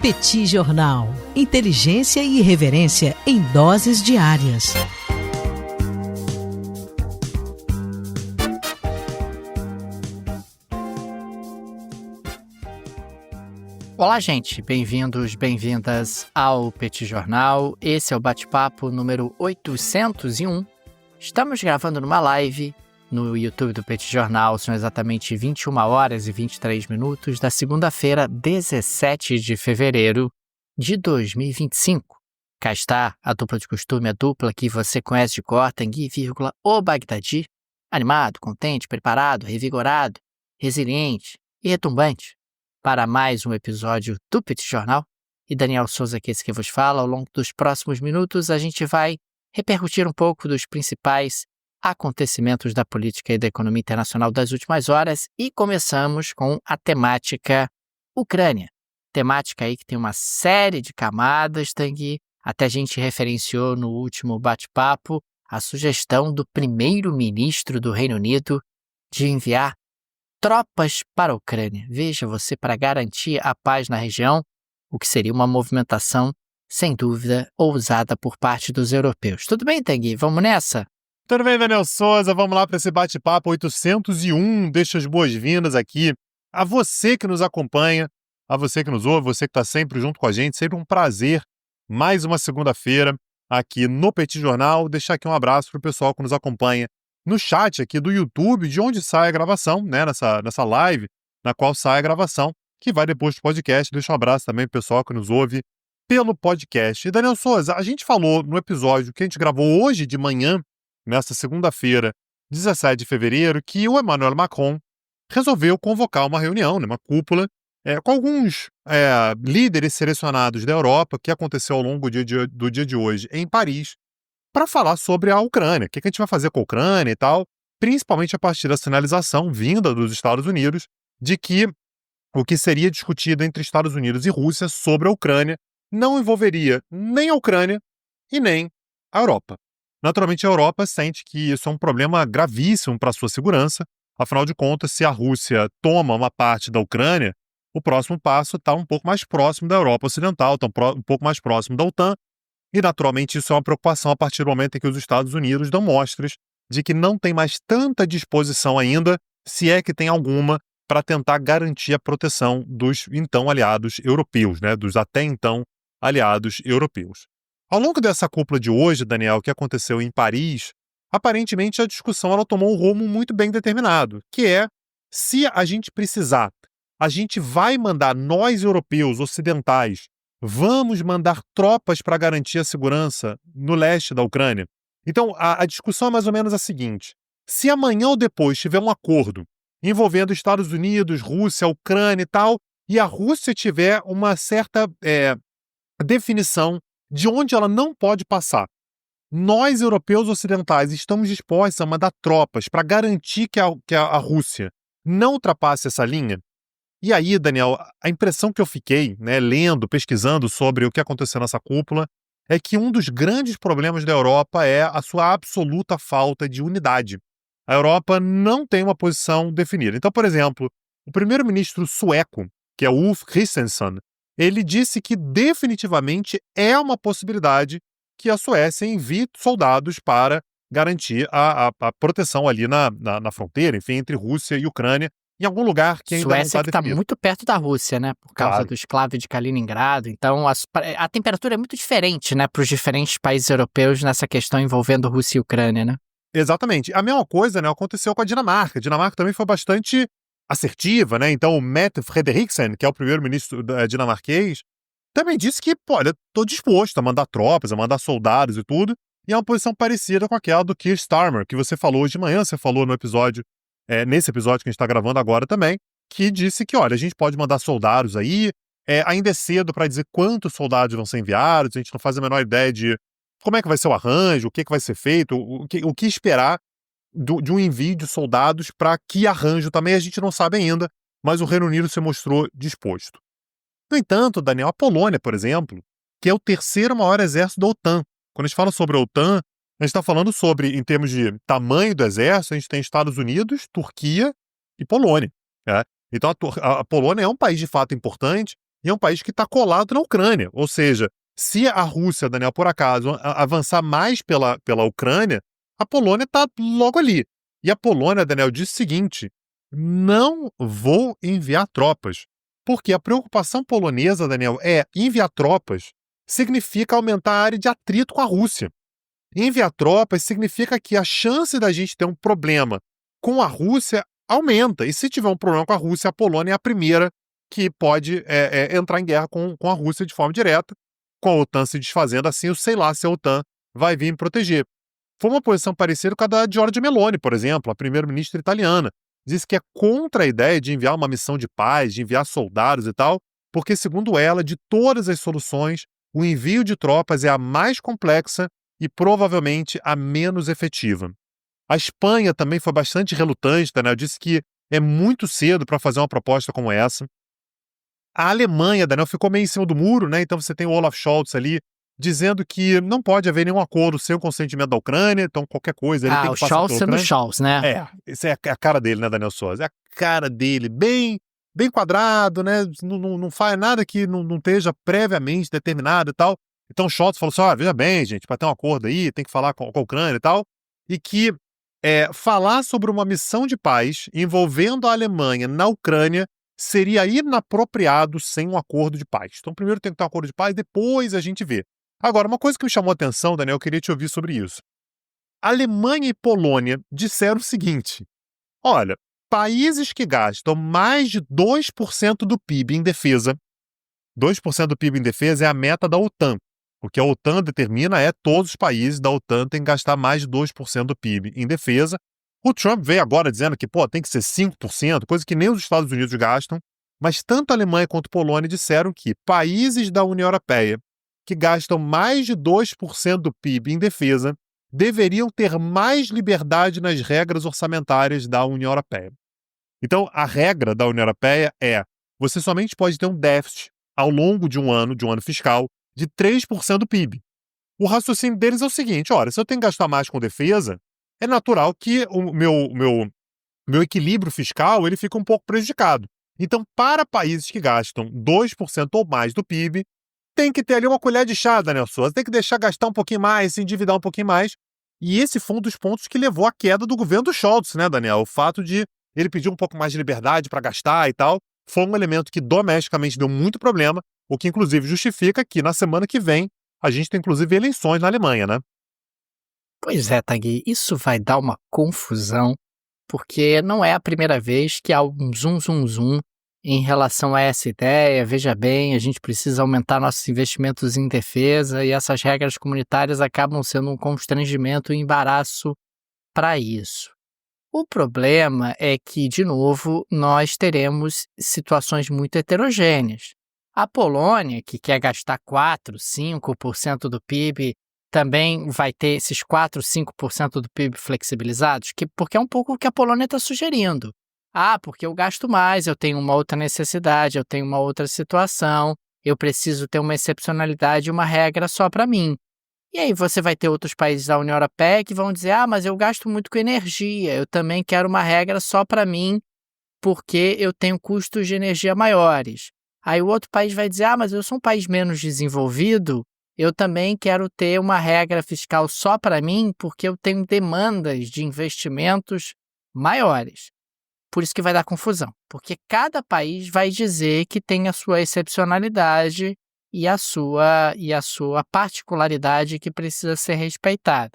Petit Jornal. Inteligência e irreverência em doses diárias. Olá, gente. Bem-vindos, bem-vindas ao Petit Jornal. Esse é o bate-papo número 801. Estamos gravando numa live no YouTube do Petit Jornal. São exatamente 21 horas e 23 minutos da segunda-feira, 17 de fevereiro de 2025. Cá está a dupla de costume, a dupla que você conhece de cor, Tanguy, o Bagdadi. Animado, contente, preparado, revigorado, resiliente e retumbante para mais um episódio do Petit Jornal. E Daniel Souza, que é esse que vos fala. Ao longo dos próximos minutos, a gente vai repercutir um pouco dos principais acontecimentos da política e da economia internacional das últimas horas. E começamos com a temática Ucrânia. Temática aí que tem uma série de camadas, Tanguy. Até a gente referenciou no último bate-papo a sugestão do primeiro-ministro do Reino Unido de enviar tropas para a Ucrânia. Veja você, para garantir a paz na região, o que seria uma movimentação, sem dúvida, ousada por parte dos europeus. Tudo bem, Tanguy? Vamos nessa? Tudo bem, Daniel Souza? Vamos lá para esse bate-papo 801. Deixa as boas-vindas aqui a você que nos acompanha, a você que nos ouve, você que está sempre junto com a gente. Sempre um prazer. Mais uma segunda-feira aqui no Petit Jornal. Deixar aqui um abraço para o pessoal que nos acompanha no chat aqui do YouTube, de onde sai a gravação, né? Nessa live, na qual sai a gravação, que vai depois do podcast. Deixa um abraço também pro pessoal que nos ouve pelo podcast. E Daniel Souza, a gente falou no episódio que a gente gravou hoje de manhã, nesta segunda-feira, 17 de fevereiro, que o Emmanuel Macron resolveu convocar uma reunião, né, uma cúpula, com alguns líderes selecionados da Europa, que aconteceu ao longo do dia de hoje em Paris, para falar sobre a Ucrânia, o que a gente vai fazer com a Ucrânia e tal, principalmente a partir da sinalização vinda dos Estados Unidos de que o que seria discutido entre Estados Unidos e Rússia sobre a Ucrânia não envolveria nem a Ucrânia e nem a Europa. Naturalmente, a Europa sente que isso é um problema gravíssimo para a sua segurança. Afinal de contas, se a Rússia toma uma parte da Ucrânia, o próximo passo está um pouco mais próximo da Europa Ocidental, está um pouco mais próximo da OTAN. E, naturalmente, isso é uma preocupação a partir do momento em que os Estados Unidos dão mostras de que não tem mais tanta disposição ainda, se é que tem alguma, para tentar garantir a proteção dos então aliados europeus, né, dos até então aliados europeus. Ao longo dessa cúpula de hoje, Daniel, que aconteceu em Paris, aparentemente a discussão ela tomou um rumo muito bem determinado, que é, se a gente precisar, a gente vai mandar nós europeus ocidentais, vamos mandar tropas para garantir a segurança no leste da Ucrânia. Então, a discussão é mais ou menos a seguinte: se amanhã ou depois tiver um acordo envolvendo Estados Unidos, Rússia, Ucrânia e tal, e a Rússia tiver uma certa definição de onde ela não pode passar, nós, europeus ocidentais, estamos dispostos a mandar tropas para garantir que a Rússia não ultrapasse essa linha? E aí, Daniel, a impressão que eu fiquei, né, lendo, pesquisando sobre o que aconteceu nessa cúpula, é que um dos grandes problemas da Europa é a sua absoluta falta de unidade. A Europa não tem uma posição definida. Então, por exemplo, o primeiro-ministro sueco, que é Ulf Kristersson, ele disse que definitivamente é uma possibilidade que a Suécia envie soldados para garantir a proteção ali na fronteira, enfim, entre Rússia e Ucrânia, em algum lugar que ainda Suécia não está que está definido. muito perto da Rússia, né? Por causa Claro. do esclave de Kaliningrado. Então, a temperatura é muito diferente, né? Para os diferentes países europeus nessa questão envolvendo Rússia e Ucrânia, né? Exatamente. A mesma coisa, né, aconteceu com a Dinamarca. A Dinamarca também foi bastante assertiva, né? Então, o Mette Frederiksen, que é o primeiro-ministro dinamarquês, também disse que, olha, estou disposto a mandar tropas, a mandar soldados e tudo, e é uma posição parecida com aquela do Keir Starmer, que você falou hoje de manhã, você falou no episódio, nesse episódio que a gente está gravando agora também, que disse que, olha, a gente pode mandar soldados aí, ainda é cedo para dizer quantos soldados vão ser enviados, a gente não faz a menor ideia de como é que vai ser o arranjo, o que vai ser feito, o que esperar de um envio de soldados para que arranjo também a gente não sabe ainda, mas o Reino Unido se mostrou disposto. No entanto, Daniel, a Polônia, por exemplo, que é o terceiro maior exército da OTAN. Quando a gente fala sobre a OTAN, a gente está falando sobre, em termos de tamanho do exército, a gente tem Estados Unidos, Turquia e Polônia. Né? Então a Polônia é um país de fato importante e é um país que está colado na Ucrânia. Ou seja, se a Rússia, Daniel, por acaso, avançar mais pela Ucrânia, a Polônia está logo ali. E a Polônia, Daniel, disse o seguinte: não vou enviar tropas. Porque a preocupação polonesa, Daniel, é enviar tropas significa aumentar a área de atrito com a Rússia. Enviar tropas significa que a chance da gente ter um problema com a Rússia aumenta. E se tiver um problema com a Rússia, a Polônia é a primeira que pode entrar em guerra com a Rússia de forma direta, com a OTAN se desfazendo assim, eu sei lá se a OTAN vai vir me proteger. Foi uma posição parecida com a da Giorgia Meloni, por exemplo, a primeira-ministra italiana. Diz que é contra a ideia de enviar uma missão de paz, de enviar soldados e tal, porque, segundo ela, de todas as soluções, o envio de tropas é a mais complexa e provavelmente a menos efetiva. A Espanha também foi bastante relutante, Daniel, disse que é muito cedo para fazer uma proposta como essa. A Alemanha, Daniel, ficou meio em cima do muro, né? Então você tem o Olaf Scholz ali dizendo que não pode haver nenhum acordo sem o consentimento da Ucrânia, então qualquer coisa ele tem que passar pela Ucrânia. O Scholz sendo Scholz, né? Isso é a cara dele, né, Daniel Souza? É a cara dele, bem quadrado, né? Não faz nada que não esteja previamente determinado e tal. Então o Scholz falou assim: veja bem, gente, para ter um acordo aí, tem que falar com a Ucrânia e tal. E que falar sobre uma missão de paz envolvendo a Alemanha na Ucrânia seria inapropriado sem um acordo de paz. Então primeiro tem que ter um acordo de paz, depois a gente vê. Agora, uma coisa que me chamou a atenção, Daniel, eu queria te ouvir sobre isso. Alemanha e Polônia disseram o seguinte: olha, países que gastam mais de 2% do PIB em defesa, 2% do PIB em defesa é a meta da OTAN. O que a OTAN determina é todos os países da OTAN têm que gastar mais de 2% do PIB em defesa. O Trump veio agora dizendo que tem que ser 5%, coisa que nem os Estados Unidos gastam, mas tanto a Alemanha quanto a Polônia disseram que países da União Europeia que gastam mais de 2% do PIB em defesa deveriam ter mais liberdade nas regras orçamentárias da União Europeia. Então, a regra da União Europeia é: você somente pode ter um déficit ao longo de um ano fiscal, de 3% do PIB. O raciocínio deles é o seguinte: olha, se eu tenho que gastar mais com defesa, é natural que o meu equilíbrio fiscal ele fica um pouco prejudicado. Então, para países que gastam 2% ou mais do PIB, tem que ter ali uma colher de chá, Daniel Souza. Tem que deixar gastar um pouquinho mais, se endividar um pouquinho mais. E esse foi um dos pontos que levou à queda do governo do Scholz, né, Daniel? O fato de ele pedir um pouco mais de liberdade para gastar e tal, foi um elemento que domesticamente deu muito problema, o que inclusive justifica que na semana que vem a gente tem inclusive eleições na Alemanha, né? Pois é, Tagui, isso vai dar uma confusão, porque não é a primeira vez que há um zum em relação a essa ideia. Veja bem, a gente precisa aumentar nossos investimentos em defesa e essas regras comunitárias acabam sendo um constrangimento e embaraço para isso. O problema é que, de novo, nós teremos situações muito heterogêneas. A Polônia, que quer gastar 4, 5% do PIB, também vai ter esses 4, 5% do PIB flexibilizados, porque é um pouco o que a Polônia está sugerindo. Porque eu gasto mais, eu tenho uma outra necessidade, eu tenho uma outra situação, eu preciso ter uma excepcionalidade e uma regra só para mim. E aí você vai ter outros países da União Europeia que vão dizer: mas eu gasto muito com energia, eu também quero uma regra só para mim, porque eu tenho custos de energia maiores. Aí o outro país vai dizer: mas eu sou um país menos desenvolvido, eu também quero ter uma regra fiscal só para mim, porque eu tenho demandas de investimentos maiores. Por isso que vai dar confusão, porque cada país vai dizer que tem a sua excepcionalidade e a sua particularidade que precisa ser respeitada.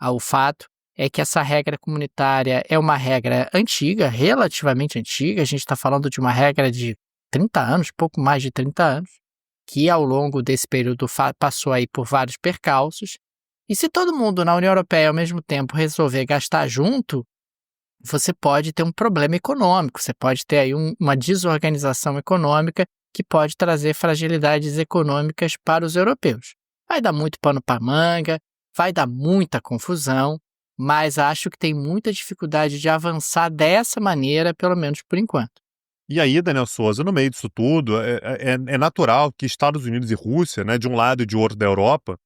O fato é que essa regra comunitária é uma regra antiga, relativamente antiga. A gente está falando de uma regra de 30 anos, pouco mais de 30 anos, que ao longo desse período passou aí por vários percalços. E se todo mundo na União Europeia ao mesmo tempo resolver gastar junto, você pode ter um problema econômico, você pode ter aí uma desorganização econômica que pode trazer fragilidades econômicas para os europeus. Vai dar muito pano para manga, vai dar muita confusão, mas acho que tem muita dificuldade de avançar dessa maneira, pelo menos por enquanto. E aí, Daniel Souza, no meio disso tudo, é natural que Estados Unidos e Rússia, né, de um lado e de outro da Europa,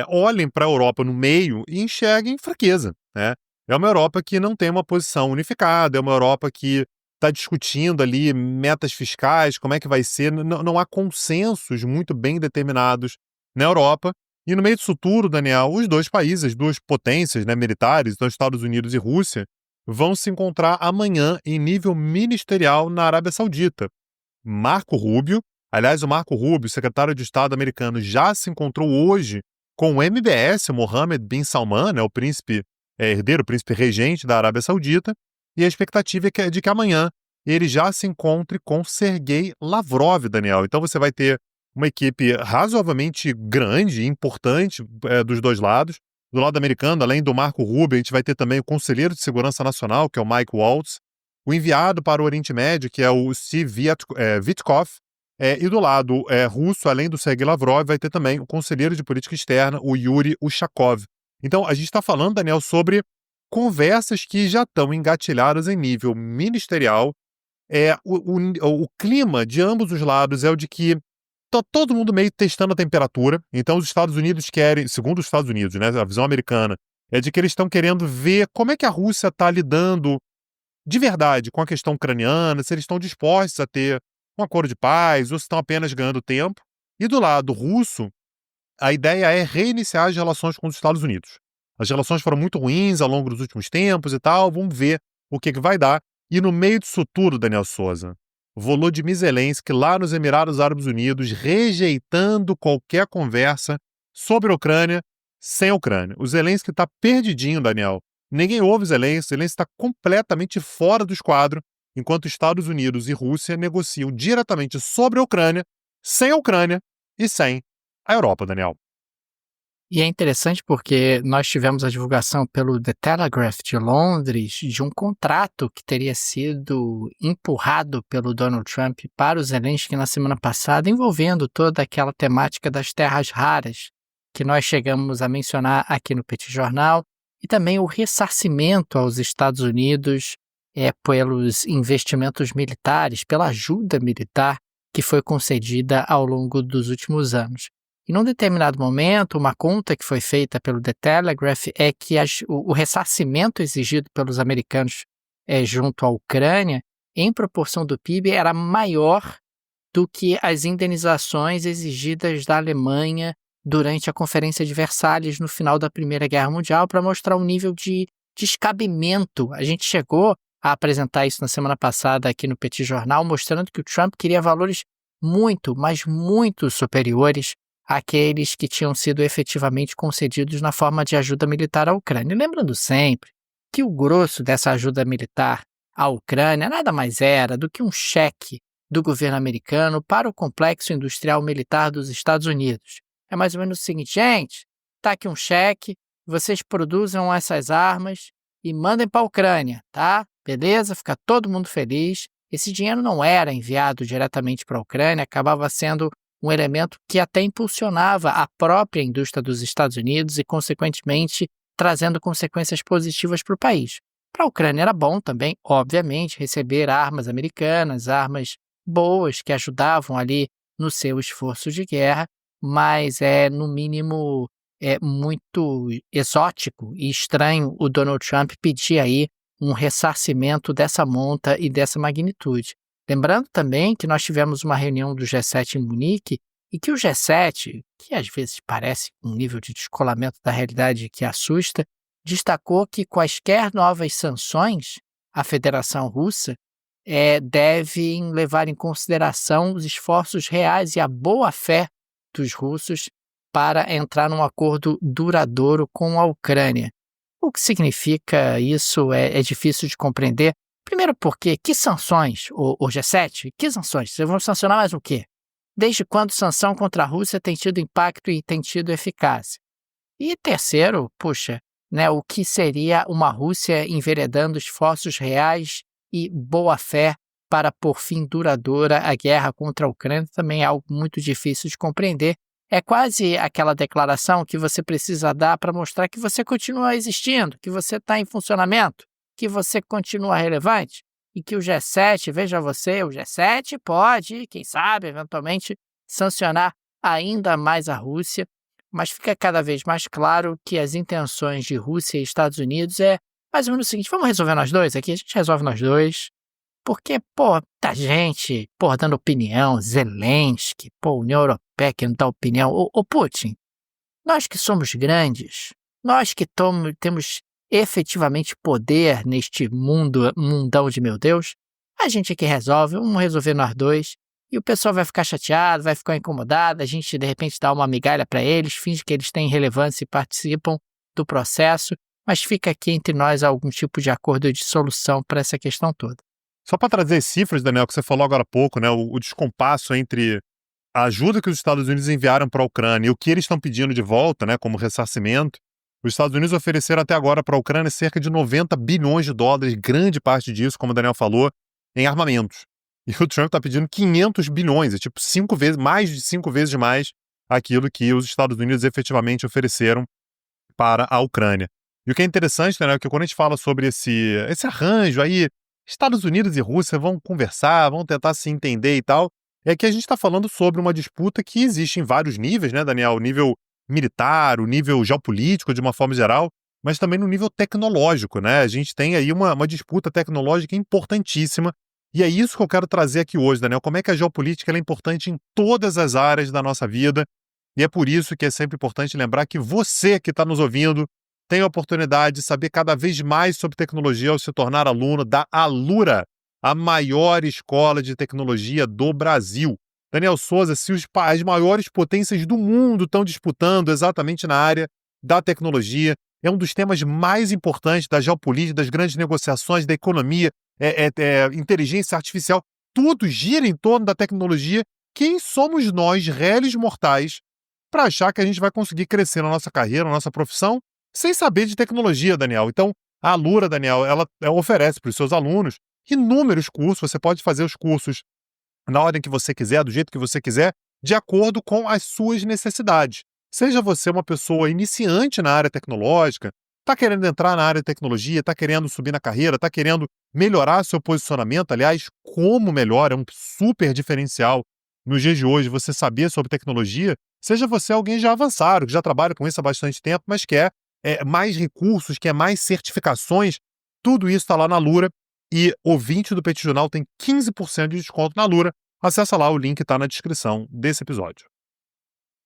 olhem para a Europa no meio e enxerguem fraqueza, né? É uma Europa que não tem uma posição unificada, é uma Europa que está discutindo ali metas fiscais, como é que vai ser, não há consensos muito bem determinados na Europa. E no meio disso tudo, Daniel, os dois países, as duas potências, né, militares, então Estados Unidos e Rússia, vão se encontrar amanhã em nível ministerial na Arábia Saudita. Marco Rubio, aliás, o Marco Rubio, secretário de Estado americano, já se encontrou hoje com o MBS, Mohammed bin Salman, né, o príncipe herdeiro, o príncipe regente da Arábia Saudita, e a expectativa é de que amanhã ele já se encontre com Sergei Lavrov, Daniel. Então você vai ter uma equipe razoavelmente grande e importante dos dois lados. Do lado americano, além do Marco Rubio, a gente vai ter também o conselheiro de segurança nacional, que é o Mike Waltz, o enviado para o Oriente Médio, que é o Steve Witkoff, e do lado russo, além do Sergei Lavrov, vai ter também o conselheiro de política externa, o Yuri Ushakov. Então, a gente está falando, Daniel, sobre conversas que já estão engatilhadas em nível ministerial. O clima de ambos os lados é o de que está todo mundo meio testando a temperatura. Então, os Estados Unidos querem, segundo os Estados Unidos, né, a visão americana, é de que eles estão querendo ver como é que a Rússia está lidando de verdade com a questão ucraniana, se eles estão dispostos a ter um acordo de paz ou se estão apenas ganhando tempo. E do lado russo, a ideia é reiniciar as relações com os Estados Unidos. As relações foram muito ruins ao longo dos últimos tempos e tal, vamos ver o que vai dar. E no meio disso tudo, Daniel Souza, Volodymyr Zelensky lá nos Emirados Árabes Unidos rejeitando qualquer conversa sobre a Ucrânia sem a Ucrânia. O Zelensky está perdidinho, Daniel. Ninguém ouve Zelensky está completamente fora do esquadro, enquanto Estados Unidos e Rússia negociam diretamente sobre a Ucrânia, sem a Ucrânia e sem a Europa, Daniel. E é interessante porque nós tivemos a divulgação pelo The Telegraph de Londres de um contrato que teria sido empurrado pelo Donald Trump para o Zelensky na semana passada, envolvendo toda aquela temática das terras raras que nós chegamos a mencionar aqui no Petit Jornal, e também o ressarcimento aos Estados Unidos pelos investimentos militares, pela ajuda militar que foi concedida ao longo dos últimos anos. E num determinado momento, uma conta que foi feita pelo The Telegraph é que o ressarcimento exigido pelos americanos junto à Ucrânia, em proporção do PIB, era maior do que as indenizações exigidas da Alemanha durante a Conferência de Versalhes no final da Primeira Guerra Mundial, para mostrar um nível de descabimento. A gente chegou a apresentar isso na semana passada aqui no Petit Jornal, mostrando que o Trump queria valores muito, mas muito superiores àqueles que tinham sido efetivamente concedidos na forma de ajuda militar à Ucrânia. E lembrando sempre que o grosso dessa ajuda militar à Ucrânia nada mais era do que um cheque do governo americano para o complexo industrial militar dos Estados Unidos. É mais ou menos o seguinte: gente, tá aqui um cheque, vocês produzam essas armas e mandem para a Ucrânia, tá? Beleza? Fica todo mundo feliz. Esse dinheiro não era enviado diretamente para a Ucrânia, acabava sendo um elemento que até impulsionava a própria indústria dos Estados Unidos e, consequentemente, trazendo consequências positivas para o país. Para a Ucrânia era bom também, obviamente, receber armas americanas, armas boas que ajudavam ali no seu esforço de guerra, mas no mínimo, muito exótico e estranho o Donald Trump pedir aí um ressarcimento dessa monta e dessa magnitude. Lembrando também que nós tivemos uma reunião do G7 em Munique e que o G7, que às vezes parece um nível de descolamento da realidade que assusta, destacou que quaisquer novas sanções à Federação Russa devem levar em consideração os esforços reais e a boa-fé dos russos para entrar num acordo duradouro com a Ucrânia. O que significa isso é difícil de compreender. Primeiro porque, que sanções, o G7? Que sanções? Vocês vão sancionar mais o quê? Desde quando sanção contra a Rússia tem tido impacto e tem tido eficácia? E terceiro, o que seria uma Rússia enveredando esforços reais e boa-fé para pôr fim duradoura à guerra contra a Ucrânia também é algo muito difícil de compreender. É quase aquela declaração que você precisa dar para mostrar que você continua existindo, que você está em funcionamento, que você continua relevante e que o G7, veja você, o G7 pode, quem sabe, eventualmente, sancionar ainda mais a Rússia, mas fica cada vez mais claro que as intenções de Rússia e Estados Unidos é mais ou menos o seguinte: vamos resolver nós dois aqui, a gente resolve nós dois, porque, pô, tá gente, pô, dando opinião, Zelensky, pô, União Europeia que não dá opinião. Ô Putin, nós que somos grandes, nós que temos efetivamente poder neste mundão de meu Deus, a gente aqui resolve, vamos resolver nós dois, e o pessoal vai ficar chateado, vai ficar incomodado, a gente de repente dá uma migalha para eles, finge que eles têm relevância e participam do processo, mas fica aqui entre nós algum tipo de acordo de solução para essa questão toda. Só para trazer cifras, Daniel, que você falou agora há pouco, né, o descompasso entre a ajuda que os Estados Unidos enviaram para a Ucrânia e o que eles estão pedindo de volta, né, como ressarcimento. Os Estados Unidos ofereceram até agora para a Ucrânia cerca de 90 bilhões de dólares, grande parte disso, como o Daniel falou, em armamentos. E o Trump está pedindo 500 bilhões, é tipo 5 vezes, mais de 5 vezes mais aquilo que os Estados Unidos efetivamente ofereceram para a Ucrânia. E o que é interessante, né, é que quando a gente fala sobre esse arranjo aí, Estados Unidos e Rússia vão conversar, vão tentar se entender e tal, é que a gente está falando sobre uma disputa que existe em vários níveis, né, Daniel? O nível militar, o nível geopolítico de uma forma geral, mas também no nível tecnológico, né? A gente tem aí uma disputa tecnológica importantíssima, e é isso que eu quero trazer aqui hoje, Daniel. Como é que a geopolítica ela é importante em todas as áreas da nossa vida, e é por isso que é sempre importante lembrar que você que está nos ouvindo tem a oportunidade de saber cada vez mais sobre tecnologia ao se tornar aluno da Alura, a maior escola de tecnologia do Brasil. Daniel Souza, se as maiores potências do mundo estão disputando exatamente na área da tecnologia, é um dos temas mais importantes da geopolítica, das grandes negociações, da economia, inteligência artificial, tudo gira em torno da tecnologia. Quem somos nós, réis mortais, para achar que a gente vai conseguir crescer na nossa carreira, na nossa profissão, sem saber de tecnologia, Daniel? Então, a Alura, Daniel, ela oferece para os seus alunos inúmeros cursos. Você pode fazer os cursos na ordem que você quiser, do jeito que você quiser, de acordo com as suas necessidades. Seja você uma pessoa iniciante na área tecnológica, está querendo entrar na área de tecnologia, está querendo subir na carreira, está querendo melhorar seu posicionamento. Aliás, como melhor, é um super diferencial nos dias de hoje você saber sobre tecnologia. Seja você alguém já avançado, que já trabalha com isso há bastante tempo, mas quer mais recursos, quer mais certificações, tudo isso está lá na Alura, e ouvinte do Petit Jornal tem 15% de desconto na Alura. Acessa lá, o link está na descrição desse episódio.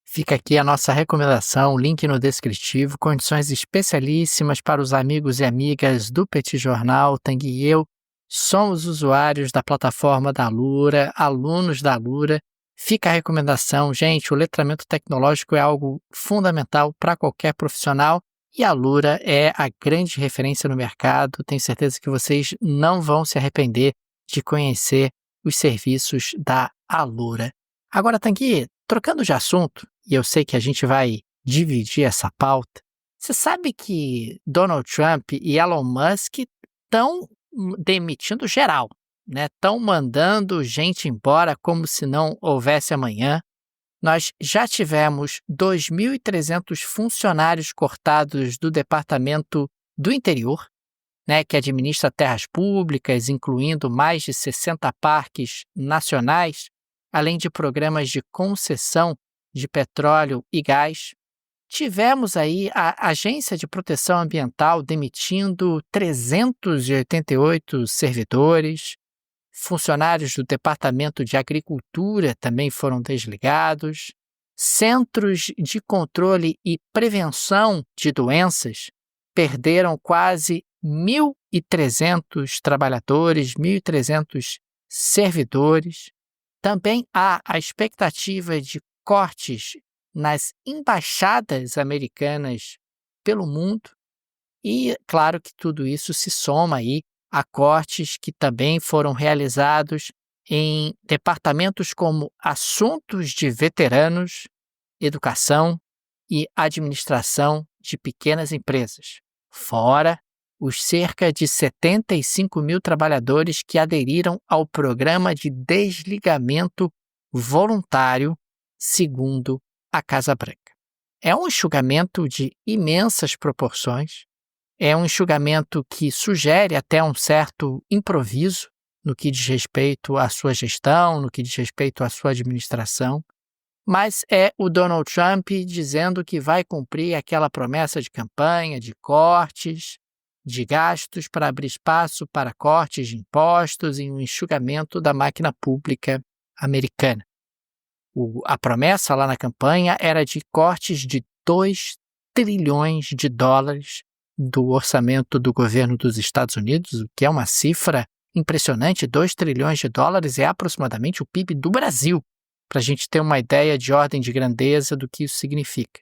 Fica aqui a nossa recomendação, link no descritivo, condições especialíssimas para os amigos e amigas do Petit Jornal. Tang e eu somos usuários da plataforma da Alura, alunos da Alura. Fica a recomendação, gente, o letramento tecnológico é algo fundamental para qualquer profissional e a Alura é a grande referência no mercado. Tenho certeza que vocês não vão se arrepender de conhecer os serviços da Alura. Agora, Tanguy, trocando de assunto, e eu sei que a gente vai dividir essa pauta, você sabe que Donald Trump e Elon Musk estão demitindo geral, né? Estão mandando gente embora como se não houvesse amanhã. Nós já tivemos 2.300 funcionários cortados do Departamento do Interior, né, que administra terras públicas, incluindo mais de 60 parques nacionais, além de programas de concessão de petróleo e gás. Tivemos aí a Agência de Proteção Ambiental demitindo 388 servidores, funcionários do Departamento de Agricultura também foram desligados, centros de controle e prevenção de doenças perderam quase 1.300 trabalhadores, 1.300 servidores. Também há a expectativa de cortes nas embaixadas americanas pelo mundo e, claro, que tudo isso se soma aí a cortes que também foram realizados em departamentos como assuntos de veteranos, educação e administração de pequenas empresas, fora os cerca de 75 mil trabalhadores que aderiram ao programa de desligamento voluntário, segundo a Casa Branca. É um enxugamento de imensas proporções, é um enxugamento que sugere até um certo improviso no que diz respeito à sua gestão, no que diz respeito à sua administração, mas é o Donald Trump dizendo que vai cumprir aquela promessa de campanha, de cortes, de gastos para abrir espaço para cortes de impostos e um enxugamento da máquina pública americana. A promessa lá na campanha era de cortes de 2 trilhões de dólares do orçamento do governo dos Estados Unidos, o que é uma cifra impressionante. 2 trilhões de dólares é aproximadamente o PIB do Brasil, para a gente ter uma ideia de ordem de grandeza do que isso significa.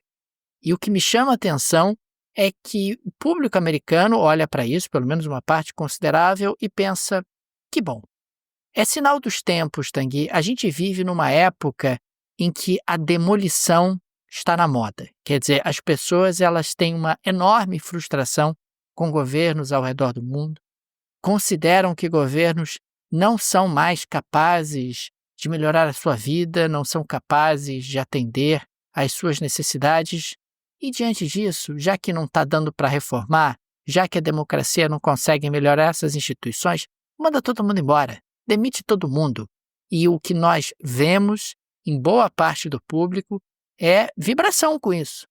E o que me chama a atenção é que o público americano olha para isso, pelo menos uma parte considerável, e pensa, que bom. É sinal dos tempos, Tanguy. A gente vive numa época em que a demolição está na moda. Quer dizer, as pessoas elas têm uma enorme frustração com governos ao redor do mundo, consideram que governos não são mais capazes de melhorar a sua vida, não são capazes de atender às suas necessidades. E diante disso, já que não está dando para reformar, já que a democracia não consegue melhorar essas instituições, manda todo mundo embora, demite todo mundo. E o que nós vemos em boa parte do público é vibração com isso.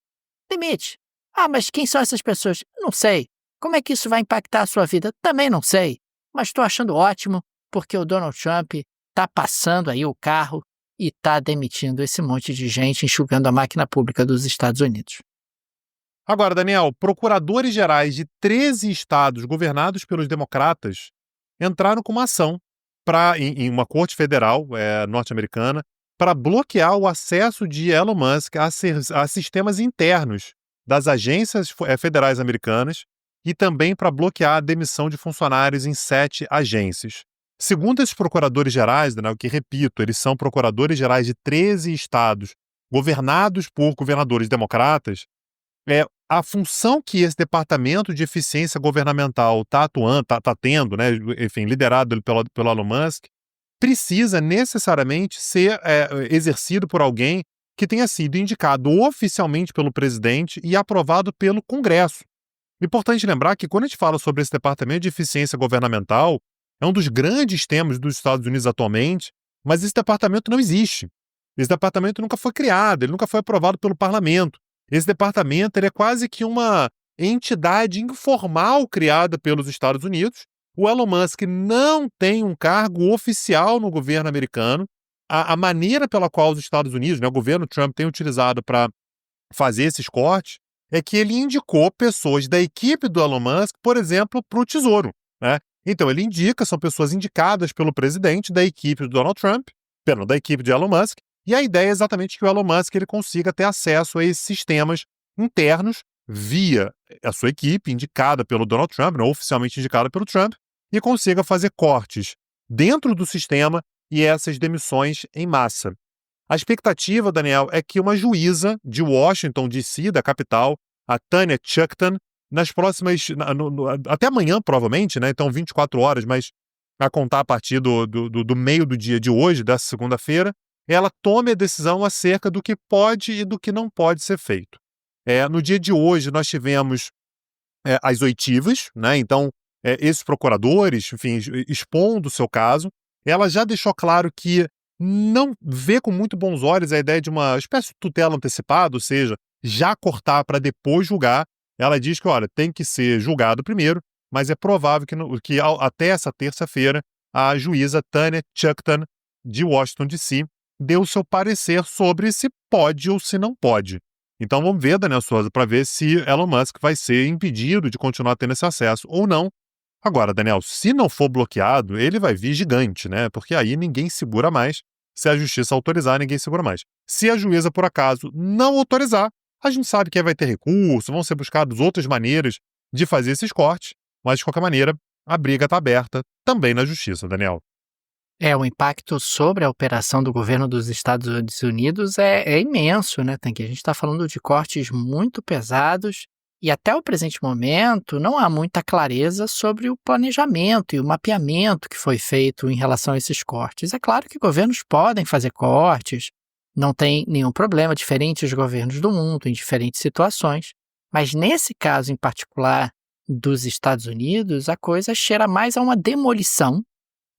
Demite. Ah, mas quem são essas pessoas? Não sei. Como é que isso vai impactar a sua vida? Também não sei. Mas estou achando ótimo porque o Donald Trump está passando aí o carro e está demitindo esse monte de gente, enxugando a máquina pública dos Estados Unidos. Agora, Daniel, procuradores gerais de 13 estados governados pelos democratas entraram com uma ação em uma corte federal norte-americana para bloquear o acesso de Elon Musk a sistemas internos das agências federais americanas e também para bloquear a demissão de funcionários em 7 agências. Segundo esses procuradores gerais, Daniel, que repito, eles são procuradores gerais de 13 estados governados por governadores democratas, a função que esse departamento de eficiência governamental está tendo, né, enfim, liderado pelo Elon Musk, precisa necessariamente ser exercido por alguém que tenha sido indicado oficialmente pelo presidente e aprovado pelo Congresso. Importante lembrar que quando a gente fala sobre esse departamento de eficiência governamental, é um dos grandes temas dos Estados Unidos atualmente, mas esse departamento não existe. Esse departamento nunca foi criado, ele nunca foi aprovado pelo parlamento. Esse departamento ele é quase que uma entidade informal criada pelos Estados Unidos. O Elon Musk não tem um cargo oficial no governo americano. A maneira pela qual os Estados Unidos, né, o governo Trump tem utilizado para fazer esses cortes é que ele indicou pessoas da equipe do Elon Musk, por exemplo, para o Tesouro, né? Então ele indica, são pessoas indicadas pelo presidente da equipe do Donald Trump, da equipe de Elon Musk, e a ideia é exatamente que o Elon Musk ele consiga ter acesso a esses sistemas internos via a sua equipe, indicada pelo Donald Trump, não oficialmente indicada pelo Trump, e consiga fazer cortes dentro do sistema e essas demissões em massa. A expectativa, Daniel, é que uma juíza de Washington, D.C., da capital, a Tanya Chutkan, nas próximas... até amanhã, provavelmente, né? Então 24 horas, mas a contar a partir do meio do dia de hoje, dessa segunda-feira, ela tome a decisão acerca do que pode e do que não pode ser feito. No dia de hoje, nós tivemos as oitivas, né? Então, esses procuradores, enfim, expondo o seu caso, ela já deixou claro que não vê com muito bons olhos a ideia de uma espécie de tutela antecipada, ou seja, já cortar para depois julgar. Ela diz que, olha, tem que ser julgado primeiro, mas é provável que até essa terça-feira a juíza Tanya Chutkan, de Washington, D.C., deu o seu parecer sobre se pode ou se não pode. Então vamos ver, Daniel Souza, para ver se Elon Musk vai ser impedido de continuar tendo esse acesso ou não. Agora, Daniel, se não for bloqueado, ele vai vir gigante, né? Porque aí ninguém segura mais. Se a justiça autorizar, ninguém segura mais. Se a juíza, por acaso, não autorizar, a gente sabe que vai ter recurso, vão ser buscadas outras maneiras de fazer esses cortes, mas, de qualquer maneira, a briga está aberta também na justiça, Daniel. O impacto sobre a operação do governo dos Estados Unidos é imenso, né? A gente está falando de cortes muito pesados e até o presente momento não há muita clareza sobre o planejamento e o mapeamento que foi feito em relação a esses cortes. É claro que governos podem fazer cortes, não tem nenhum problema, diferentes governos do mundo, em diferentes situações, mas nesse caso em particular dos Estados Unidos, a coisa cheira mais a uma demolição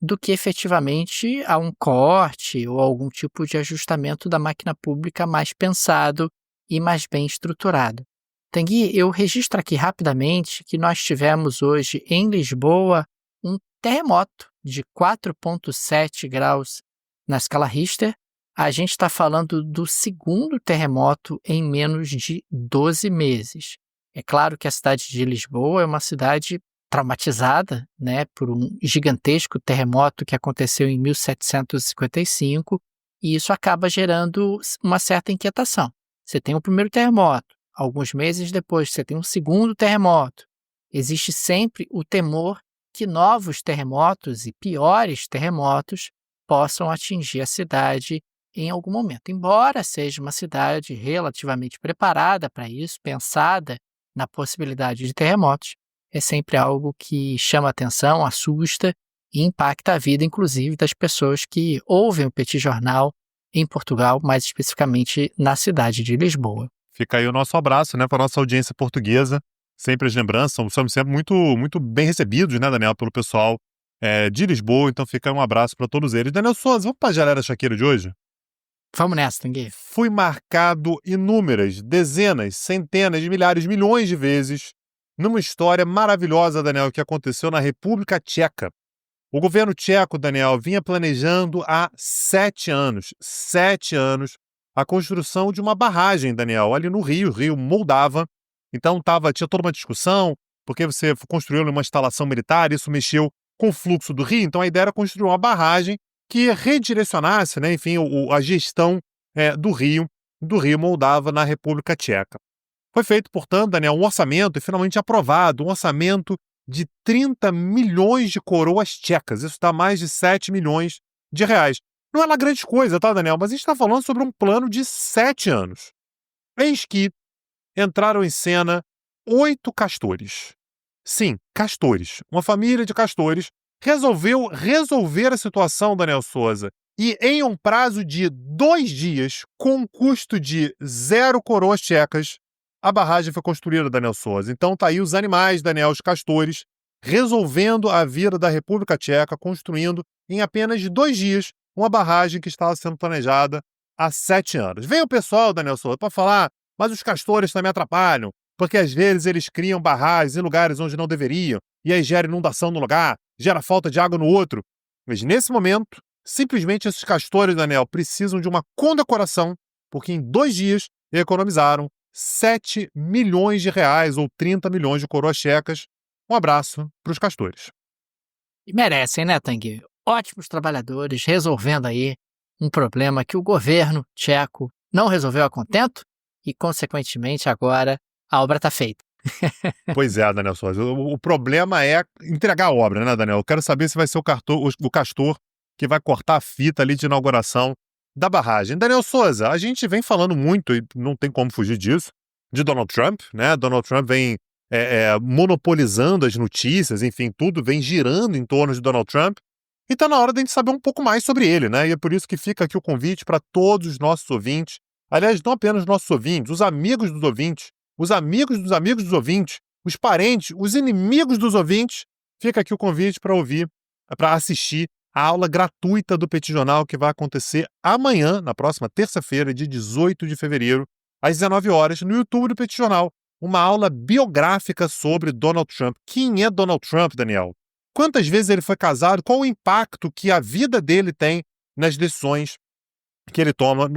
do que efetivamente a um corte ou algum tipo de ajustamento da máquina pública mais pensado e mais bem estruturado. Tanguy, eu registro aqui rapidamente que nós tivemos hoje em Lisboa um terremoto de 4,7 graus na escala Richter. A gente está falando do segundo terremoto em menos de 12 meses. É claro que a cidade de Lisboa é uma cidade traumatizada, né, por um gigantesco terremoto que aconteceu em 1755, e isso acaba gerando uma certa inquietação. Você tem o primeiro terremoto, alguns meses depois você tem um segundo terremoto. Existe sempre o temor que novos terremotos e piores terremotos possam atingir a cidade em algum momento. Embora seja uma cidade relativamente preparada para isso, pensada na possibilidade de terremotos, é sempre algo que chama atenção, assusta e impacta a vida, inclusive, das pessoas que ouvem o Petit Jornal em Portugal, mais especificamente na cidade de Lisboa. Fica aí o nosso abraço, né, para a nossa audiência portuguesa. Sempre as lembranças, somos sempre muito bem recebidos, né, Daniel, pelo pessoal de Lisboa. Então fica um abraço para todos eles. Daniel Souza, vamos para a Galera Chaqueira de hoje? Vamos nessa, Tanguy. Fui marcado inúmeras, dezenas, centenas, milhares, milhões de vezes numa história maravilhosa, Daniel, que aconteceu na República Tcheca. O governo tcheco, Daniel, vinha planejando há 7 anos, a construção de uma barragem, Daniel, ali no Rio Moldava. Então tinha toda uma discussão, porque você construiu uma instalação militar, isso mexeu com o fluxo do rio, então a ideia era construir uma barragem que redirecionasse, né, enfim, a gestão do rio Moldava na República Tcheca. Foi feito, portanto, Daniel, um orçamento e finalmente aprovado, um orçamento de 30 milhões de coroas tchecas. Isso dá mais de 7 milhões de reais. Não é uma grande coisa, tá, Daniel? Mas a gente está falando sobre um plano de 7 anos. Eis que entraram em cena 8 castores. Sim, castores. Uma família de castores resolveu resolver a situação, Daniel Souza, e em um prazo de 2 dias, com um custo de 0 coroas tchecas, a barragem foi construída, Daniel Souza. Então tá aí os animais, Daniel, os castores, resolvendo a vida da República Tcheca, construindo em apenas 2 dias uma barragem que estava sendo planejada há 7 anos. Vem o pessoal, Daniel Souza, para falar, mas os castores também atrapalham, porque às vezes eles criam barragens em lugares onde não deveriam, e aí gera inundação num lugar, gera falta de água no outro. Mas nesse momento, simplesmente esses castores, Daniel, precisam de uma condecoração, porque em 2 dias economizaram 7 milhões de reais ou 30 milhões de coroas tchecas. Um abraço para os castores. E merecem, né, Tanguy? Ótimos trabalhadores resolvendo aí um problema que o governo tcheco não resolveu a contento e, consequentemente, agora a obra está feita. Pois é, Daniel Souza. O problema é entregar a obra, né, Daniel? Eu quero saber se vai ser o castor que vai cortar a fita ali de inauguração da barragem. Daniel Souza, a gente vem falando muito, e não tem como fugir disso, de Donald Trump, né? Donald Trump vem monopolizando as notícias, enfim, tudo vem girando em torno de Donald Trump. E tá na hora de a gente saber um pouco mais sobre ele, né? E é por isso que fica aqui o convite para todos os nossos ouvintes. Aliás, não apenas os nossos ouvintes, os amigos dos ouvintes, os amigos dos amigos dos ouvintes, os parentes, os inimigos dos ouvintes. Fica aqui o convite para ouvir, para assistir a aula gratuita do Petit Jornal que vai acontecer amanhã, na próxima terça-feira, dia 18 de fevereiro, às 19 horas, no YouTube do Petit Jornal. Uma aula biográfica sobre Donald Trump. Quem é Donald Trump, Daniel? Quantas vezes ele foi casado? Qual o impacto que a vida dele tem nas decisões que ele toma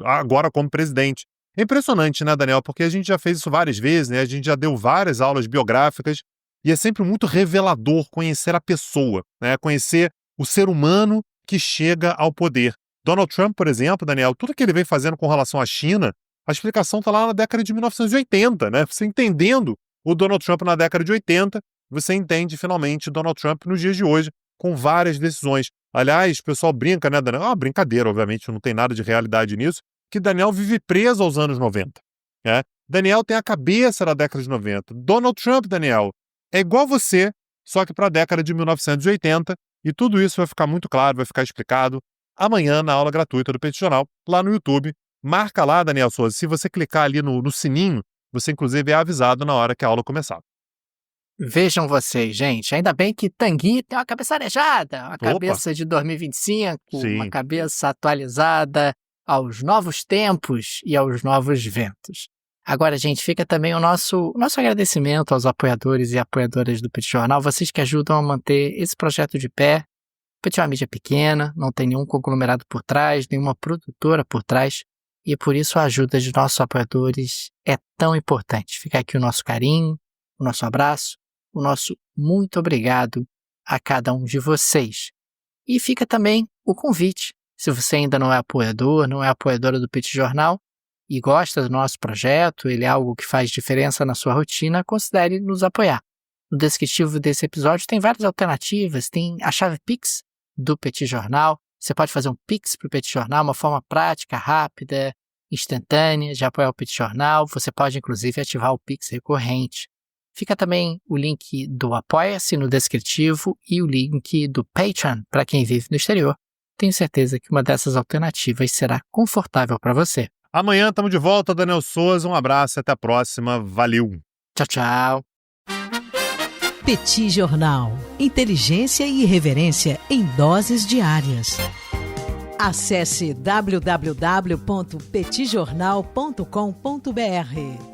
agora como presidente? É impressionante, né, Daniel? Porque a gente já fez isso várias vezes, né? A gente já deu várias aulas biográficas e é sempre muito revelador conhecer a pessoa, né? Conhecer o ser humano que chega ao poder. Donald Trump, por exemplo, Daniel, tudo que ele vem fazendo com relação à China, a explicação está lá na década de 1980, né? Você entendendo o Donald Trump na década de 80, você entende finalmente Donald Trump nos dias de hoje, com várias decisões. Aliás, o pessoal brinca, né, Daniel? É uma brincadeira, obviamente, não tem nada de realidade nisso, que Daniel vive preso aos anos 90. Né? Daniel tem a cabeça da década de 90. Donald Trump, Daniel, é igual você, só que para a década de 1980, e tudo isso vai ficar muito claro, vai ficar explicado amanhã na aula gratuita do Petit Jornal, lá no YouTube. Marca lá, Daniel Souza, se você clicar ali no sininho, você inclusive é avisado na hora que a aula começar. Vejam vocês, gente, ainda bem que Tanguy tem uma cabeça arejada, uma Opa. cabeça de 2025, Sim. uma cabeça atualizada aos novos tempos e aos novos ventos. Agora, gente, fica também o nosso agradecimento aos apoiadores e apoiadoras do Petit Jornal, vocês que ajudam a manter esse projeto de pé. O Petit é uma mídia pequena, não tem nenhum conglomerado por trás, nenhuma produtora por trás, e por isso a ajuda de nossos apoiadores é tão importante. Fica aqui o nosso carinho, o nosso abraço, o nosso muito obrigado a cada um de vocês. E fica também o convite, se você ainda não é apoiador, não é apoiadora do Petit Jornal e gosta do nosso projeto, ele é algo que faz diferença na sua rotina, considere nos apoiar. No descritivo desse episódio tem várias alternativas, tem a chave Pix do Petit Jornal, você pode fazer um Pix para o Petit Jornal, uma forma prática, rápida, instantânea de apoiar o Petit Jornal, você pode inclusive ativar o Pix recorrente. Fica também o link do Apoia-se no descritivo e o link do Patreon para quem vive no exterior. Tenho certeza que uma dessas alternativas será confortável para você. Amanhã estamos de volta, Daniel Souza. Um abraço, até a próxima. Valeu! Tchau, tchau! Petit Jornal. Inteligência e irreverência em doses diárias. Acesse www.petitjornal.com.br.